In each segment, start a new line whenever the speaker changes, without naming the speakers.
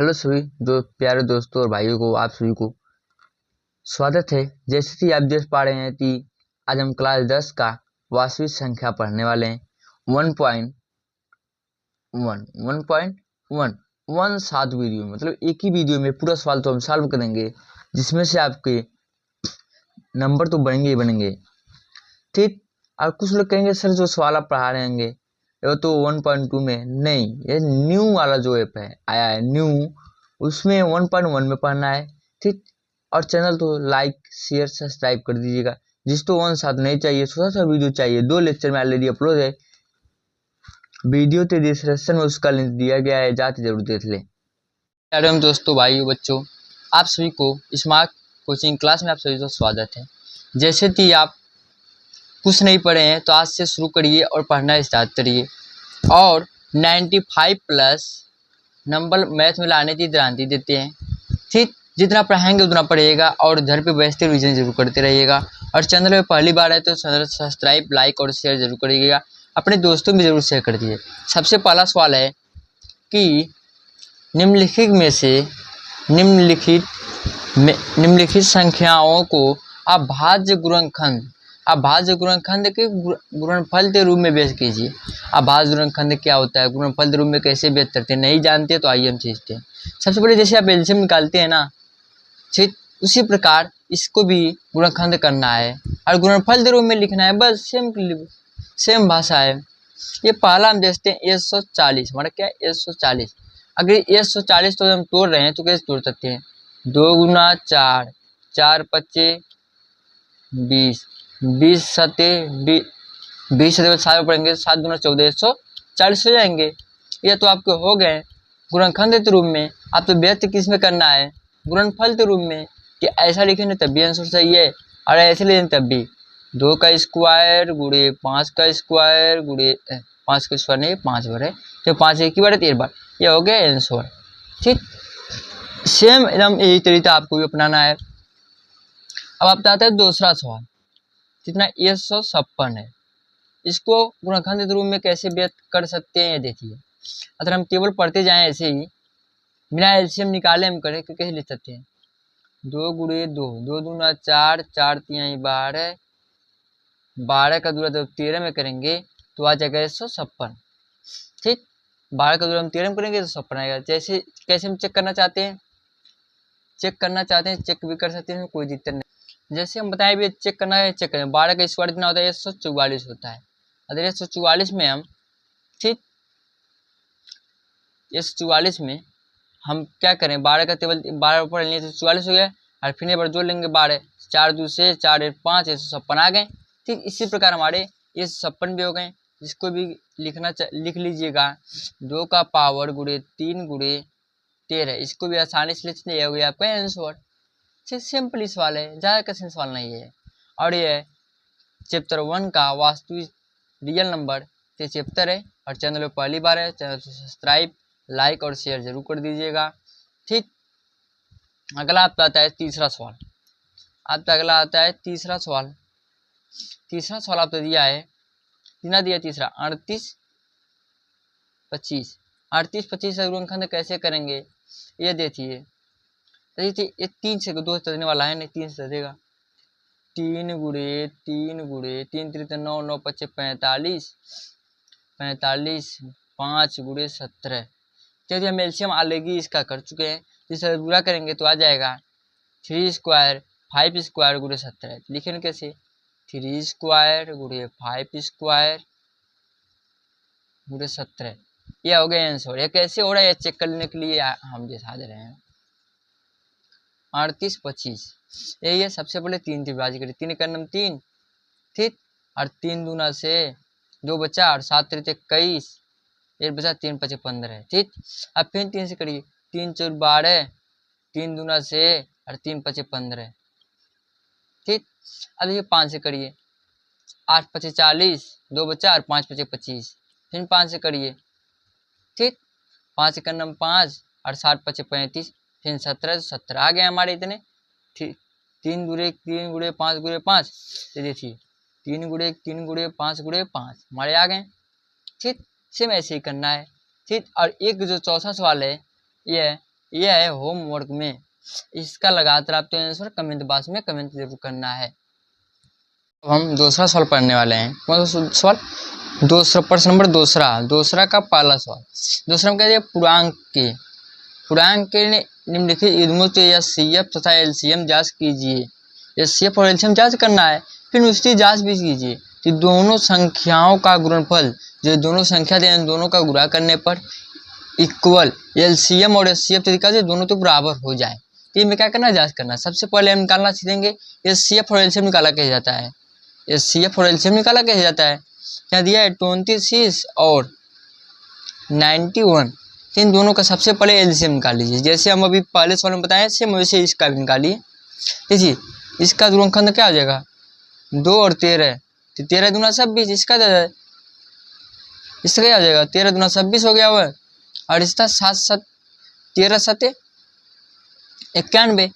Hello सभी जो प्यारे दोस्तों और भाइयों को, आप सभी को स्वागत है। जैसे कि आप देख पा रहे हैं कि आज हम क्लास 10 का वास्तविक संख्या पढ़ने वाले हैं। 1.1 1.1 7 वीडियो में, मतलब एक ही वीडियो में पूरा सवाल तो हम सॉल्व करेंगे, जिसमें से आपके नंबर तो बनेंगे ही बनेंगे। ठीक। और कुछ लोग कहेंगे सर जो सवाल आप पढ़ा रहे होंगे ये तो 1.2 में नहीं, ये न्यू वाला जो ऐप है आया है न्यू, उसमें 1.1 में पढ़ना है। ठीक। और चैनल तो लाइक शेयर सब्सक्राइब कर दीजिएगा। जिसको 1.7 नहीं चाहिए, छोटा सा वीडियो चाहिए, 2 लेक्चर में ऑलरेडी अपलोड है, वीडियो के डिस्क्रिप्शन में उसका लिंक दिया गया है, जाके जरूर देख लें। प्यारे दोस्तों, भाइयों, बच्चों, आप सभी को स्मार्ट कोचिंग क्लास में आप सभी का स्वागत है। जैसे कि आप कुछ नहीं पढ़े हैं तो आज से शुरू करिए और पढ़ना स्टार्ट करिए, और 95 प्लस नंबर मैथ में लाने की गारंटी देते हैं। ठीक। जितना पढ़ाएंगे उतना पढ़िएगा और घर पे बैठते रिविजन जरूर करते रहिएगा। और चैनल में पहली बार है तो चैनल सब्सक्राइब, लाइक और शेयर जरूर करिएगा। अपने दोस्तों में जरूर शेयर कर दीजिए। सबसे पहला सवाल है कि निम्नलिखित में से निम्नलिखित संख्याओं को अभाज्य गुणनखंड के गुणनफल के रूप में व्यक्त कीजिए। अभाज्य गुणनखंड क्या होता है, गुणनफल के रूप में कैसे व्यक्त करते हैं, नहीं जानते तो आइए हम सीखते हैं। सबसे पहले जैसे आप एलसीएम निकालते हैं ना, ठीक उसी प्रकार इसको भी गुणनखंड करना है और गुणनफल के रूप में लिखना है। बस सेम भाषा है। ये पहला हम देखते हैं 140। हमारा क्या है 140। अगर 140 तो हम तोड़ रहे हैं तो कैसे तोड़ सकते हैं, 2 गुना 4, 4 पच्चे 20, 20 सते 20 से 7 पढ़ेंगे, 7 गुना 14, 140 हो जाएंगे। ये तो आपके हो गए गुणनखंड के रूप में। आप तो व्यक्त किस में करना है, गुणनफल के रूप में। कि ऐसा लिखेंगे तब भी आंसर सही है और ऐसे लिखेंगे तब भी। 2 का स्क्वायर गुणे 5 का स्क्वायर गुणे 5 का स्क्वायर नहीं 5 बार है, तो 5 एक ही बार है 13 बार, ये हो गया आंसर। ठीक। सेम एकदम यही तरीका आपको भी अपनाना है। अब आप आता है दूसरा सवाल, कितना 156 है। इसको गुणनखंड के रूप में कैसे व्यक्त कर सकते हैं ये देखिए। अगर हम केवल पढ़ते जाएं ऐसे ही बिना एलसीएम निकाले हम करें तो कैसे लिख सकते हैं, 2 गुणे 2, 2 दूना 4, 4 तिहाई 12, 12 का दूरा जब 13 में करेंगे तो आ जाएगा 156। ठीक। 12 का दूरा हम 13 में करेंगे तो 156 आएगा। जैसे कैसे हम चेक करना चाहते हैं, चेक भी कर सकते हैं, कोई दिक्कत नहीं। जैसे हम बताएं भी चेक करना है, चेक करें। 12 का स्क्वायर कितना होता है 144 होता है। अगर 144 में हम, ठीक 144 में हम क्या करें, 12 का टेबल 12 ऊपर लेंगे तो 44 हो गया, और फिर एक बार जोड़ लेंगे 12, 4 2 से 4 1 5, 156 आ गए। ठीक इसी प्रकार हमारे 156 भी हो गए। इसको भी लिख लीजिएगा, 2 का पावर गुणे 3 गुणे 13। इसको भी आसानी से लिख लिया हुआ आपका आंसर। सिंपल सवाल है, ज़्यादा कठिन सवाल नहीं है। और ये चैप्टर 1 का वास्तविक रियल नंबर ये चैप्टर है। और चैनल पर पहली बार है, चैनल को सब्सक्राइब, लाइक और शेयर जरूर कर दीजिएगा। ठीक। अगला आपका आता है तीसरा सवाल। आपका अगला आता है तीसरा सवाल। तीसरा सवाल आपको दिया है, कितना दिया तीसरा, 38 25। 38 25 से गुणनखंड कैसे करेंगे ये देखिए। ये 3 से 2 से देने वाला है, नहीं 3 से देगा। 3 गुणे 3 गुणे 3 3 9, 9 पच्चे 45, 45 5 गुणे 17। यदि हम एलसीएम अलग इसका कर चुके हैं, जिसे पूरा करेंगे तो आ जाएगा 3 स्क्वायर 5 स्क्वायर गुणे 17। लिखेंगे कैसे, 3 स्क्वायर गुणे 5 स्क्वायर गुणे 17। यह हो गया आंसर। ये कैसे हो रहा है ये चेक करने के लिए हम दिखा दे रहे हैं। 38 25 यही है। सबसे पहले 3 से विभाजित करें, 3 का नंबर 3, ठीक, और 3 दूना से 2 बचा, और 7 3 21, 1 बचा, 3 5 15। ठीक। अब फिर 3 से करिए, 3 4 12, 3 दूना से और 3 5 15। ठीक। अब देखिए 5 से करिए, 8 5 40, 2 बचा, और 5 5 25। फिर 5 से करिए, ठीक, 5 का नंबर 5, और 7 5 35, फिर 17 17 आ गए हमारे इतने। ठीक। 3 गुणे 3 गुणे 5 गुणे 5, तो देखिए 3 गुणे 3 गुणे 5 गुणे 5 हमारे आ गए। ठीक। सेम ऐसे ही करना है। ठीक। और एक जो चौथा सवाल है ये ये है होमवर्क में, इसका लगातार आपको आंसर कमेंट बॉक्स में कमेंट जरूर करना है। अब हम दूसरा सवाल पढ़ने वाले हैं। कौन सा सवाल? दूसरा प्रश्न नंबर दूसरा का पहला सवाल। दूसरा में कह दिया पूर्णांक के निम्नलिखित युग्मों से एचसीएफ तथा एलसीएम जांच कीजिए। एचसीएफ और एलसीएम जांच करना है, फिर उसकी जांच भी कीजिए कि दोनों संख्याओं का गुणनफल, जो दोनों संख्या दें इन दोनों का गुणा करने पर इक्वल एलसीएम और एचसीएफ तरीका से दोनों तो बराबर हो जाए। तो ये क्या करना, जांच करना। सबसे पहले हम निकालना सीखेंगे एचसीएफ और एलसीएम निकाला कैसे जाता है। एचसीएफ और एलसीएम निकाला कैसे जाता है? क्या दिया है 26 और 91, इन दोनों का सबसे पहले एलसीएम निकाल लीजिए। जैसे हम अभी पहले सवाल में बताया सेम वैसे इसका भी निकालिए। देखिए इसका गुणनखंड क्या हो जाएगा, 2 और 13, तो 13 दूना 26, इसका क्या हो जाएगा 13 दूना 26 हो गया हुआ, और इसका 7 13 7 91।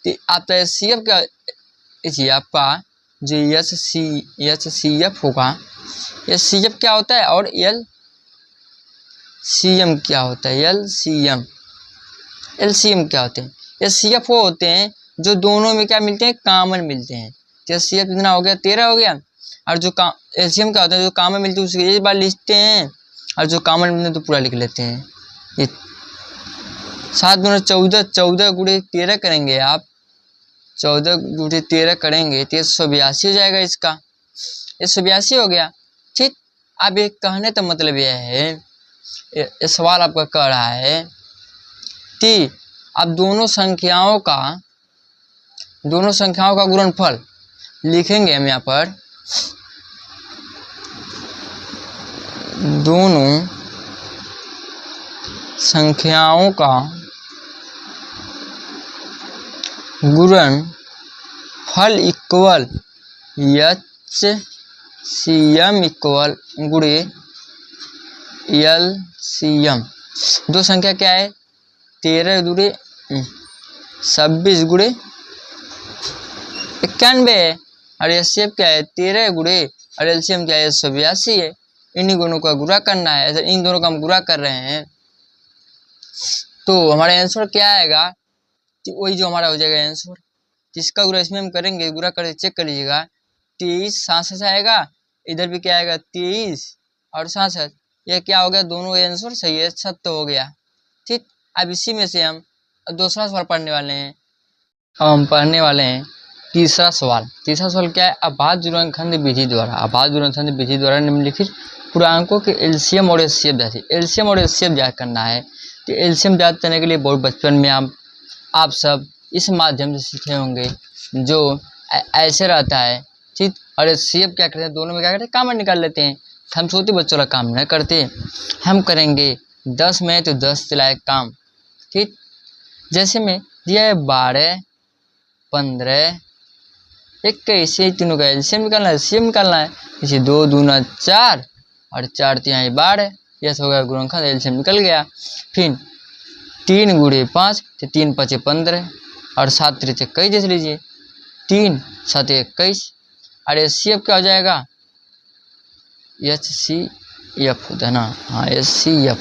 तो आपका एचसीएफ क्या, देखिए आपका जो एचसीएफ होगा, एचसीएफ क्या होता है और एलसीएम क्या होता है, एलसीएम क्या होते हैं? एचसीएफ वो होते हैं जो दोनों में क्या मिलते हैं, कॉमन मिलते हैं। एचसीएफ कितना हो गया, 13 हो गया, और जो एलसीएम क्या होता है जो कॉमन मिलते हैं उसके एक बार लिखते हैं, और जो कॉमन मिलते हैं तो पूरा लिख लेते हैं। ये 7 गुना 14, 14 गुणे 13 करेंगे आप, 14 गुणे 13 करेंगे तो 182 हो जाएगा। इसका 182 हो गया। ठीक, अब ये कहने का मतलब यह है, ये सवाल आपका कह रहा है कि अब दोनों संख्याओं का गुणनफल लिखेंगे हम यहाँ पर। दोनों संख्याओं का गुणनफल इक्वल एचसीएम इक्वल गुणे एलसीएम। दो संख्या क्या है, 13 गुणे 26 गुणे 91 है, और एचसीएफ क्या है 13 गुणे, और एलसीएम क्या है 182 है। इन्हीं दोनों का गुणा करना है। ऐसे इन दोनों का हम गुणा कर रहे हैं तो हमारा आंसर क्या आएगा, वही जो हमारा हो जाएगा आंसर। जिसका गुणा इसमें हम करेंगे, गुणा करके चेक कर लीजिएगा, 23 67 आएगा, इधर भी क्या आएगा 23 और 67, यह क्या हो गया, दोनों आंसर सही है, सत्य हो गया। ठीक, अब इसी में से हम दूसरा सवाल पढ़ने वाले हैं। अब हम पढ़ने वाले हैं तीसरा सवाल। तीसरा सवाल क्या है, अभाज्य गुणनखंड विधि द्वारा निम्नलिखित पूर्णांकों के एलसीएम और एचसीएफ जांच करना है। तो एलसीएम जांच करने के लिए बहुत बचपन में आप सब इस माध्यम से सीखे होंगे, जो ऐसे रहता है। ठीक, और एचसीएफ क्या करते हैं, दोनों में क्या करते हैं, कॉमन निकाल लेते हैं। हम छोटे बच्चों का काम नहीं करते, हम करेंगे 10 में तो 10 चलाए काम। ठीक, जैसे में दिया है 12 15 21, तीनों का एलसीएम निकालना है, एचसीएफ निकालना है। इसे 2 दूना 4 और 4 तिहाई 12, यह हो गया गुणनखंड, एलसीएम निकल गया। फिर 3 गुणे 5 तो 3 5 15 और 7 3 21 देख लीजिए, 3 7 21, और एचसीएफ क्या हो जाएगा, एचसीएफ होता है ना, हाँ एचसीएफ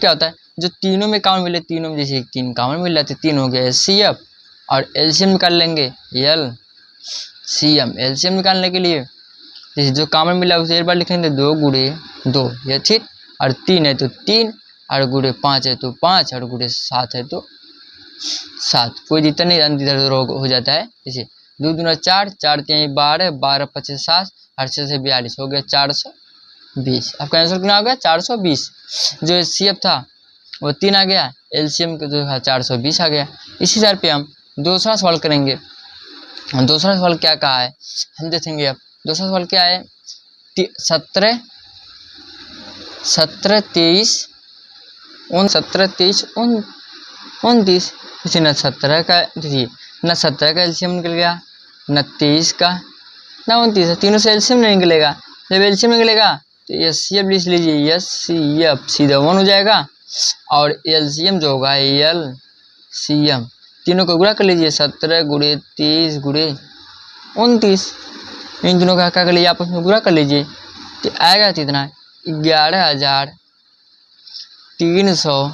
क्या होता है, जो तीनों में कॉमन मिले, तीनों में जैसे 3 कॉमन मिल रहा है 3 हो गया एचसीएफ, और एलसीएम निकाल लेंगे एलसीएम निकालने के लिए जैसे जो कॉमन मिला उसे एक बार लिखेंगे 2 गुणे 2, यह ठीक, और 3 है तो 3, और गुणे 5 है तो 5, और गुणे 7 है तो 7, कोई दिक्कत नहीं, इधर हो जाता है। जैसे 2 दूना 4, 4 3 12, 12 5 7, और 6 से 42 हो गया 420। आपका आंसर कितना हो गया 420। जो एचसीएफ था वो 3 आ गया, एलसीएम का जो था 420 आ गया। इसी तरह पे हम दूसरा सवाल करेंगे। दूसरा सवाल क्या कहा है हम देखेंगे। अब दूसरा सवाल क्या है, 17 23 29, इसे न 17 का, देखिए न 17 का एलसीएम निकल गया, न 23 का, न 29, तीनों से एलसीएम नहीं निकलेगा। जब एलसीएम निकलेगा तो एचसीएफ लिख लीजिए, एचसीएफ सीधा 1 हो जाएगा, और एलसीएम जो होगा एलसीएम, तीनों को गुणा कर लीजिए, 17 गुणे 23 गुणे 29, इन दोनों का क्या कर लीजिए, आपस में गुणा कर लीजिए, तो आएगा कितना 11,319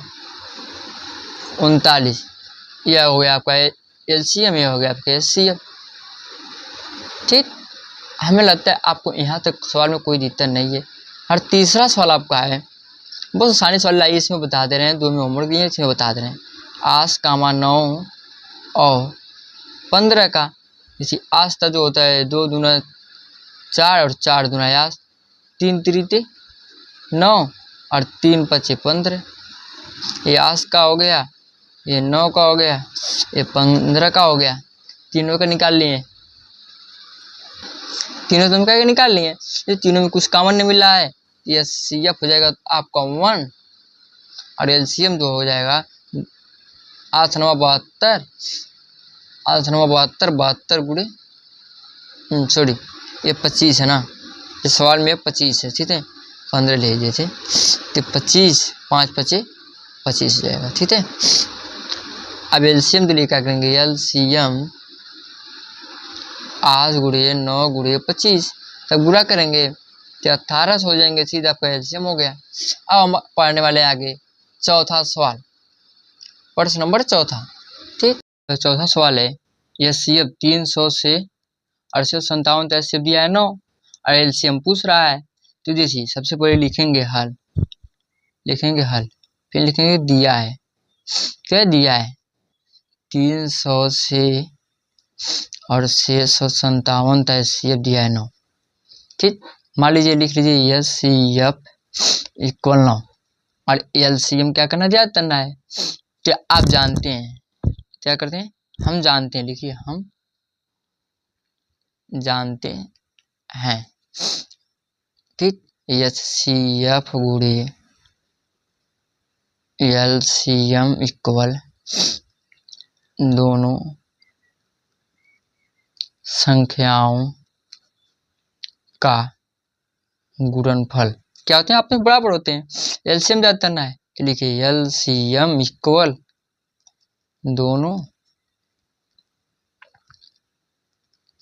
39। यह हो गया आपका एलसीएम, यह हो गया आपका एचसीएफ। ठीक, हमें लगता है आपको यहाँ तक सवाल में कोई दिक्कत नहीं है। और तीसरा सवाल आपका है, बहुत आसानी सवाल लाइए, इसमें बता दे रहे हैं, 2 में होमवर्क दिए, इसमें बता दे रहे हैं। 8, 9 और 15 का, जैसे आज तक जो होता है 2 दूना 4 और 4 दूना 8, 3 त्रिते 9 और 3 पचे 15। ये आज का हो गया, ये 9 का हो गया, ये 15 का हो गया। तीनों का निकाल लिए, तीनों तुम क्या निकाल लिए। ये तीनों में कुछ कॉमन नहीं मिल रहा है, ये सीएफ हो जाएगा आपका 1 और एलसीएम जो हो जाएगा 8 9 72, 8 9 72, 72 गुणे सॉरी ये 25 है ना, इस सवाल में 25 है। ठीक है, 15 ले लीजिए थे तो 25, 5 पचे 25 हो जाएगा। ठीक है, अब एलसीएम के लिए क्या करेंगे, एलसीएम 8 गुणे 9 गुणे 25 तब गुणा करेंगे तो 18 हो जाएंगे, सीधा आपका एलसीएम हो गया। अब हम पढ़ने वाले आगे चौथा सवाल, प्रश्न नंबर चौथा। ठीक, तो चौथा सवाल है, यह सीएफ 300 से 857 तक सीएफ दिया है 9 और एलसीएम पूछ रहा है। तो देखिए सबसे पहले लिखेंगे हल, लिखेंगे हल, फिर लिखेंगे दिया है। क्या दिया है, 300 से और 657 तक सीएफ दिया है 9। ठीक, मान लीजिए लिख लीजिए एस सी एफ इक्वल 9 और एलसीएम क्या करना, ज्ञात करना है। क्या आप जानते हैं, क्या करते हैं, हम जानते हैं, लिखिए हम जानते हैं। ठीक, एच सी एफ गुणे एलसीएम इक्वल दोनों संख्याओं का गुणनफल क्या होते हैं, आप में बराबर होते हैं। एलसीएम ज्ञात करना है तो लिखिए एलसीएम इक्वल दोनों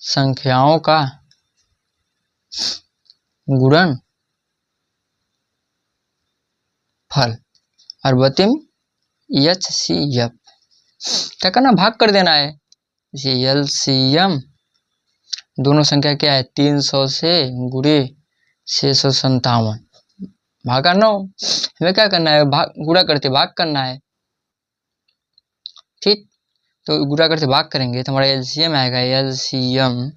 संख्याओं का गुणनफल और बते में एचसीएफ क्या करना, भाग कर देना है। एलसीएम दोनों संख्या क्या है, 300 से गुणे 657 भागा 9, हमें क्या करना है, भाग गुणा करते भाग करना है। ठीक, तो गुणा करते भाग करेंगे तो हमारा एलसीएम आएगा, एलसीएम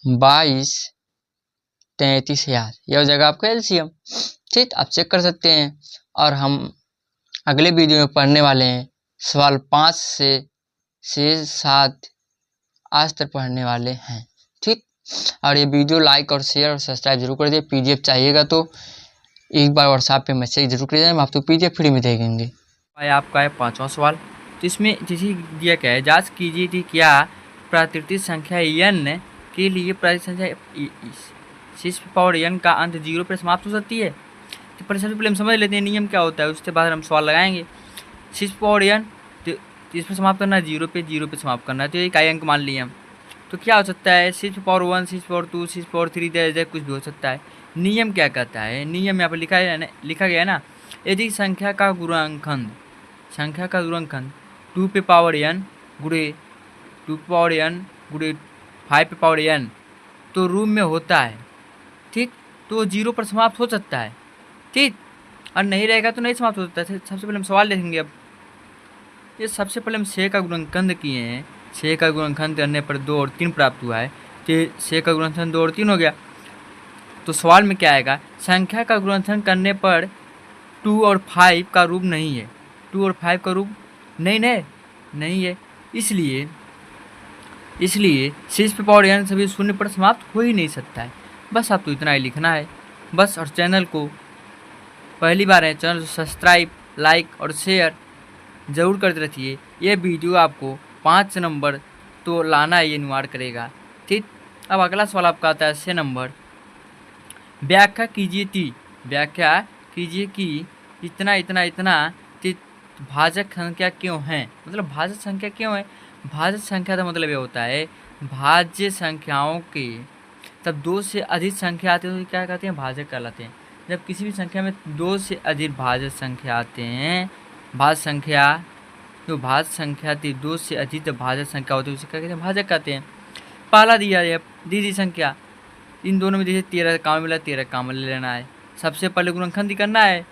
22 33,000, यह हो जाएगा आपका एलसीएम। ठीक, आप चेक कर सकते हैं। और हम अगले वीडियो में पढ़ने वाले हैं सवाल 5 से 7 आज तक पढ़ने वाले हैं। ठीक, और ये वीडियो लाइक और शेयर और सब्सक्राइब जरूर कर दिए। पीडीएफ चाहिएगा तो एक बार व्हाट्सएप पे मैसेज जरूर करिए, हम आपको पीडीएफ फ्री में दे देंगे। आपका है 5वां सवाल, तो इसमें जैसे दिया क्या है, जांच कीजिए कि क्या प्राकृतिक संख्या n के लिए प्राकृतिक संख्या 6 पावर n का अंत 0 पर समाप्त हो सकती है। तो सबसे पहले हम समझ लेते हैं नियम क्या होता है, उसके बाद हम सवाल लगाएंगे। 6 पावर n तो इस पर समाप्त करना है 0 पे समाप्त करना है, तो एक अंक मान लिए हम। तो क्या हो सकता है, 6 पावर 1, 6 पावर 2, 6 पावर 3 जैसे कुछ भी हो सकता है। नियम क्या कहता है, नियम यहाँ पर लिखा गया है ना, यदि संख्या का गुणनखंड 2 पे पावर n गुणे 2 पे पावर n गुणे 5 पे पावर n तो रूम में होता है। ठीक, तो 0 पर समाप्त हो सकता है। ठीक, और नहीं रहेगा तो नहीं समाप्त हो सकता है। सबसे पहले हम सवाल देखेंगे। अब ये सबसे पहले हम 6 का गुणनखंड किए हैं, 6 का गुणनखंड करने पर 2 और 3 प्राप्त हुआ है, तो 6 का गुणनखंड 2 और 3 हो गया। तो सवाल में क्या आएगा, संख्या का गुणनखंड करने पर 2 और 5 का रूप नहीं है, 2 और 5 का रूप नहीं है, इसलिए 6 पे पावर n सभी 0 पर समाप्त हो ही नहीं सकता है। बस आपको इतना ही लिखना है बस। और चैनल को पहली बार है, चैनल को सब्सक्राइब, लाइक और शेयर ज़रूर करते रखिए। ये वीडियो आपको 5 नंबर तो लाना ये अनिवार्य करेगा। ठीक, अब अगला सवाल आपका आता है 6 नंबर, व्याख्या कीजिए कि इतना भाजक संख्या क्यों है। मतलब भाजक संख्या क्यों है, भाजक संख्या का मतलब ये होता है भाज्य संख्याओं के तब 2 से अधिक संख्या आते हैं तो क्या कहते हैं, भाजक कहलाते हैं। जब किसी भी संख्या में 2 से अधिक भाजक संख्या आते हैं भाज्य संख्या, जो भाज्य संख्या थी 2 से अधिक भाजक संख्या होती है उसे क्या कहते हैं, भाजक कहते हैं। पहला दिया है दी संख्या, इन दोनों में देखिए 13 काम मिला, 13 काम ले लेना है। सबसे पहले गुणनखंड ही करना है,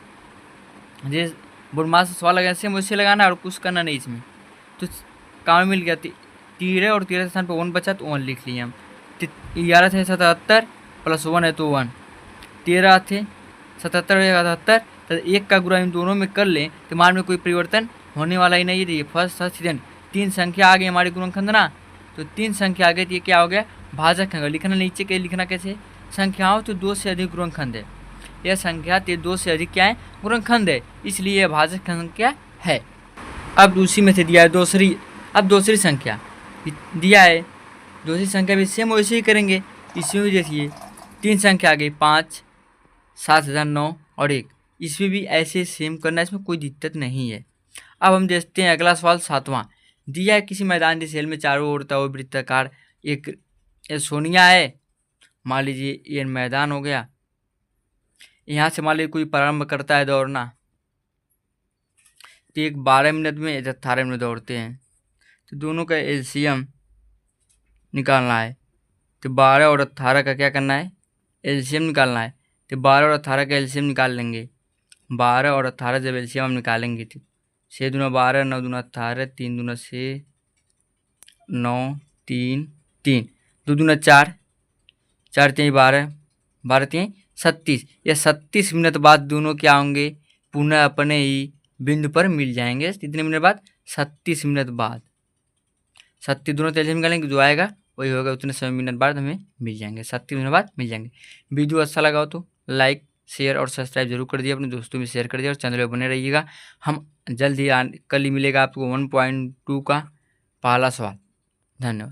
जैसे बुरमास से सवाल लगा सेम वैसे लगाना है और कुछ करना नहीं इसमें। तो काम मिल गया 13 और 13 स्थान पर 1 बचा तो 1 लिख लिए हम। 11 थे 77 प्लस 1 है तो 1, 13 थे 77 और 77, तो 1 का गुणा इन दोनों में कर लें तो मान में कोई परिवर्तन होने वाला ही नहीं है। फर्स्ट सेकंड 3 संख्या आ गई हमारी गुणनखंड ना, तो 3 संख्या आ गई तो ये क्या हो गया, भाजक है। लिखना नीचे के लिखना कैसे, संख्याओं तो 2 से अधिक गुणनखंड है, यह संख्या 2 से अधिक क्या है, गुणनखंड है, इसलिए यह भाजक संख्या है। अब उसी में से दिया है दूसरी, अब दूसरी संख्या दिया है, दूसरी संख्या भी सेम वैसे ही करेंगे। इसमें भी देखिए 3 संख्या आ गई 5, 7009 और 1, इसमें भी ऐसे सेम करना है, इसमें कोई दिक्कत नहीं है। अब हम देखते हैं अगला सवाल 7वां। दिया है किसी मैदान की सेल में चारों ओर वृत्ताकार एक सोनिया है, मान लीजिए ये मैदान हो गया, यहाँ से मान लीजिए कोई प्रारंभ करता है दौड़ना, तो एक 12 मिनट में 18 मिनट दौड़ते हैं, तो दोनों का एलसीएम निकालना है। तो 12 और 18 का क्या करना है, एलसीएम निकालना है। तो 12 और 18 का एलसीएम निकाल लेंगे, 12 और 18 जब एलसीएम हम निकालेंगे तो 6 दूना 12, 9 दूना 18, 3 दूना 6, 9, 3, 3, 2 दूना 4, 4 3 12, 12 3 37। या 37 मिनट बाद दोनों क्या होंगे, पुनः अपने ही बिंदु पर मिल जाएंगे। कितने मिनट बाद, 37 मिनट बाद। 37 दोनों तेल से निकालेंगे, जो आएगा वही होगा, उतने समय मिनट बाद हमें मिल जाएंगे, 37 मिनट बाद मिल जाएंगे। वीडियो अच्छा लगा हो तो लाइक शेयर और सब्सक्राइब जरूर कर दिए, अपने दोस्तों में शेयर कर दिए और चैनल पर बने रहिएगा। हम जल्द ही कल ही मिलेगा आपको 1.2 का पहला सवाल। धन्यवाद।